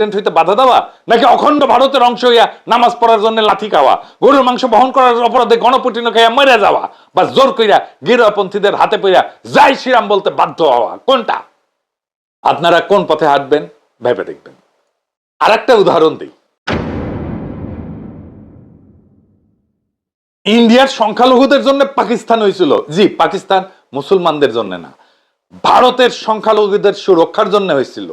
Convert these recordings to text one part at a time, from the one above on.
President হইতে বাধা দেওয়া, নাকি অখণ্ড ভারতের অংশ হইয়া নামাজ পড়ার জন্য লাথি খাওয়া, গরুর মাংস বহন করার অপরাধে গণপিটুনি খাইয়া মরে যাওয়া, বা জোর কইরা গেরুয়াপন্থীদের হাতে পইরা জয় শ্রীরাম বলতে বাধ্য হওয়া, কোনটা? আপনারা কোন পথে হাঁটবেন ভেবে দেখবেন। আর একটা উদাহরণ দিই, ইন্ডিয়ার সংখ্যালঘুদের জন্য পাকিস্তান হয়েছিল। জি, পাকিস্তান মুসলমানদের জন্য না, ভারতের সংখ্যালঘুদের সুরক্ষার জন্য হয়েছিল।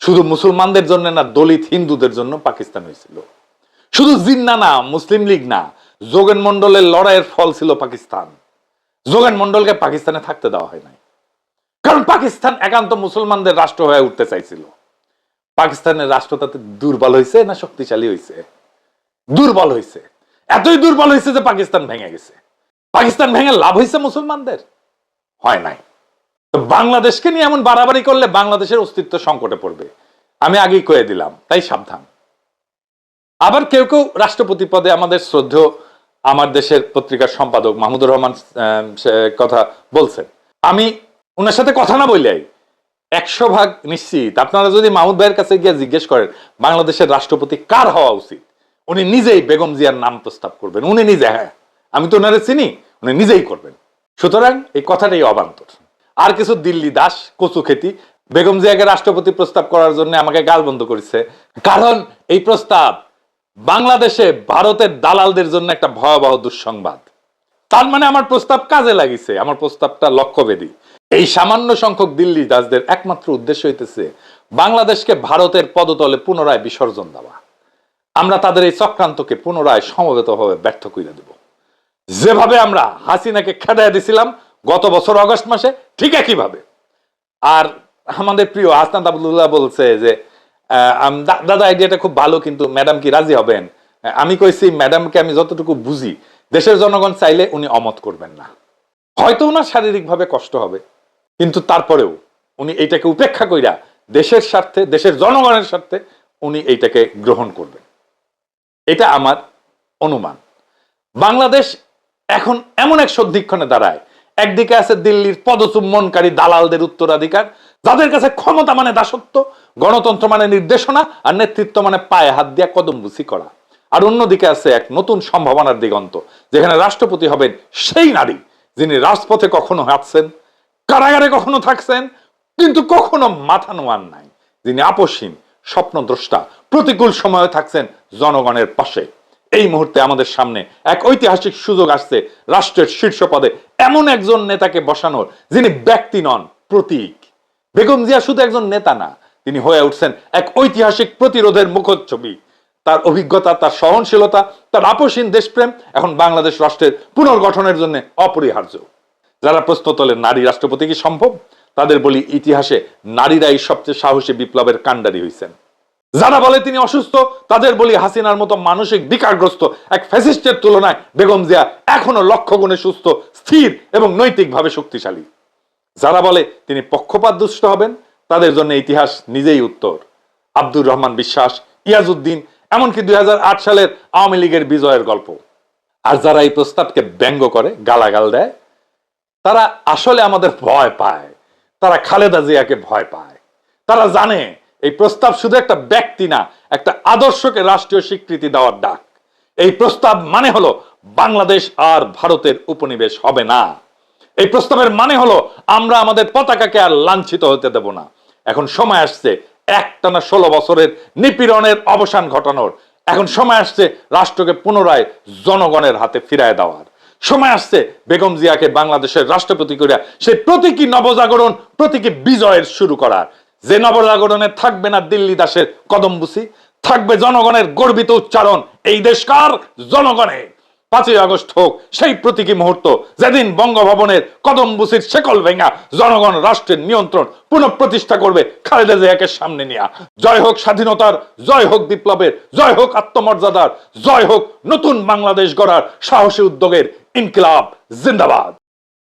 শুধু মুসলমানদের জন্য না, দলিত হিন্দুদের জন্য পাকিস্তান হয়েছিল। শুধু জিন্না না, মুসলিম লীগ না, যোগেন মন্ডলের লড়াইয়ের ফল ছিল পাকিস্তান। যোগেন মন্ডলকে পাকিস্তানে থাকতে দেওয়া হয় নাই, কারণ পাকিস্তান একান্ত মুসলমানদের রাষ্ট্র হয়ে উঠতে চাইছিল। পাকিস্তানের রাষ্ট্র তাতে দুর্বল হয়েছে না শক্তিশালী হয়েছে? দুর্বল হয়েছে। এতই দুর্বল হয়েছে যে পাকিস্তান ভেঙে গেছে। পাকিস্তান ভেঙে লাভ হয়েছে মুসলমানদের? হয় নাই। বাংলাদেশকে নিয়ে এমন বাড়াবাড়ি করলে বাংলাদেশের অস্তিত্ব সংকটে পড়বে, আমি আগেই কয়ে দিলাম, তাই সাবধান। আবার কেউ কেউ রাষ্ট্রপতি পদে, আমাদের শ্রদ্ধেয় আমার দেশের পত্রিকার সম্পাদক মাহমুদুর রহমান কথা বলছেন, আমি ওনার সাথে কথা না বললেই 100% নিশ্চিত, আপনারা যদি মাহমুদ ভাইয়ের কাছে গিয়ে জিজ্ঞেস করেন বাংলাদেশের রাষ্ট্রপতি কার হওয়া উচিত, উনি নিজেই বেগম জিয়ার নাম প্রস্তাব করবেন। উনি নিজে, হ্যাঁ আমি তো ওনারে চিনি, উনি নিজেই করবেন। সুতরাং এই কথাটাই অবান্তর। আর কিছু দিল্লি দাস কচু খেতি বেগম জিয়াকে রাষ্ট্রপতি প্রস্তাব করার জন্য আমাকে গাল বন্ধ করেছে, কারণ এই প্রস্তাব বাংলাদেশে ভারতের দালালদের জন্য একটা ভয়াবহ দুঃসংবাদ। তার মানে আমার প্রস্তাব কাজে লাগিছে, আমার প্রস্তাবটা লক্ষ্যভেদী। এই সামান্য সংখ্যক দিল্লি দাসদের একমাত্র উদ্দেশ্য হইতেছে বাংলাদেশকে ভারতের পদতলে পুনরায় বিসর্জন দেওয়া। আমরা তাদের এই চক্রান্তকে পুনরায় সমবেতভাবে ব্যর্থ করে দেব। যেভাবে আমরা হাসিনাকে খেদায় দিছিলাম গত বছর অগস্ট মাসে, ঠিক একইভাবে। আর আমাদের প্রিয় হাসনাত আবদুল্লাহ বলছে যে দাদা আইডিয়াটা খুব ভালো, কিন্তু ম্যাডাম কি রাজি হবেন? আমি কইছি, ম্যাডামকে আমি যতটুকু বুঝি, দেশের জনগণ চাইলে উনি অমত করবেন না। হয়তো ওনার শারীরিকভাবে কষ্ট হবে, কিন্তু তারপরেও উনি এইটাকে উপেক্ষা কইরা দেশের স্বার্থে, দেশের জনগণের স্বার্থে উনি এইটাকে গ্রহণ করবেন, এটা আমার অনুমান। বাংলাদেশ এখন এমন এক সন্ধিক্ষণে দাঁড়ায়, একদিকে আছে দিল্লির পদচুম্বনকারী দালালদের উত্তরাধিকার, যাদের কাছে ক্ষমতা মানে দাসত্ব, গণতন্ত্র মানে নির্দেশনা, আর নেতৃত্ব মানে পায়ে হাত দিয়া কদমবুসি করা। আর অন্যদিকে আছে এক নতুন সম্ভাবনার দিগন্ত, যেখানে রাষ্ট্রপতি হবেন সেই নারী যিনি রাজপথে কখনো হাঁটছেন, কারাগারে কখনো থাকছেন, কিন্তু কখনো মাথা নোয়ান নাই, যিনি আপসহীন, স্বপ্নদ্রষ্টা, প্রতিকূল সময়ে থাকছেন জনগণের পাশে। এই মুহূর্তে আমাদের সামনে এক ঐতিহাসিক সুযোগ আসছে রাষ্ট্রের শীর্ষ পদে এমন একজন নেতাকে বসানোর, যিনি ব্যক্তি নন, প্রতীক। বেগম জিয়া শুধু একজন নেতা না, তিনি হয়ে উঠছেন এক ঐতিহাসিক প্রতিরোধের মুখচ্ছবি। তার অভিজ্ঞতা, তার সহনশীলতা, তার আপসহীন দেশপ্রেম এখন বাংলাদেশ রাষ্ট্রের পুনর্গঠনের জন্য অপরিহার্য। যারা প্রশ্ন তোলেন নারী রাষ্ট্রপতি কি সম্ভব, তাদের বলি ইতিহাসে নারীরাই সবচেয়ে সাহসী বিপ্লবের কাণ্ডারি হয়েছেন। যারা বলে তিনি অসুস্থ, তাদের বলি হাসিনার মতো মানসিক বিকারগ্রস্ত এক ফ্যাসিস্টের তুলনায় বেগম জিয়া এখনো লক্ষ গুণে সুস্থ, স্থির এবং নৈতিকভাবে শক্তিশালী। যারা বলে তিনি পক্ষপাত দুষ্ট হবেন, তাদের জন্য ইতিহাস নিজেই উত্তর। আব্দুর রহমান বিশ্বাস, ইয়াজউদ্দিন, এমনকি 2008 সালের আওয়ামী লীগের বিজয়ের গল্প। আর যারা এই প্রস্তাবকে ব্যঙ্গ করে, গালাগাল দেয়, তারা আসলে আমাদের ভয় পায়। তারা খালেদা জিয়াকে ভয় পায়। তারা জানে এই প্রস্তাব শুধু একটা ব্যক্তি না, একটা আদর্শকে রাষ্ট্রীয় স্বীকৃতি দেওয়ার ডাক। এই প্রস্তাব মানে হলো বাংলাদেশ আর ভারতের উপনিবেশ হবে না। এই প্রস্তাবের মানে হলো আমরা আমাদের পতাকাকে আর লাঞ্ছিত হতে দেব না। এখন সময় আসছে একটানা 16 বছরের নিপীড়নের অবসান ঘটানোর। এখন সময় আসছে রাষ্ট্রকে পুনরায় জনগণের হাতে ফিরায় দেওয়ার। সময় আসছে বেগম জিয়াকে বাংলাদেশের রাষ্ট্রপতি করিয়া সেই প্রতীকী নবজাগরণ, প্রতীকী বিজয়ের শুরু করার। যে নবজাগরণে থাকবে না দিল্লি দাসের কদমবুসি, থাকবে জনগণের গর্বিত উচ্চারণ, এই দেশকার জনগণের। 5ই আগস্ট হোক সেই প্রতীকী মুহূর্ত, যেদিন বঙ্গভবনের কদমবুসির শেকল ভেঙা জনগণ রাষ্ট্রের নিয়ন্ত্রণ পুনঃপ্রতিষ্ঠা করবে খালেদা জিয়াকে সামনে নিয়ে। জয় হোক স্বাধীনতার, জয় হোক বিপ্লবের, জয় হোক আত্মমর্যাদার, জয় হোক নতুন বাংলাদেশ গড়ার সাহসী উদ্যোগের। ইনকিলাব জিন্দাবাদ।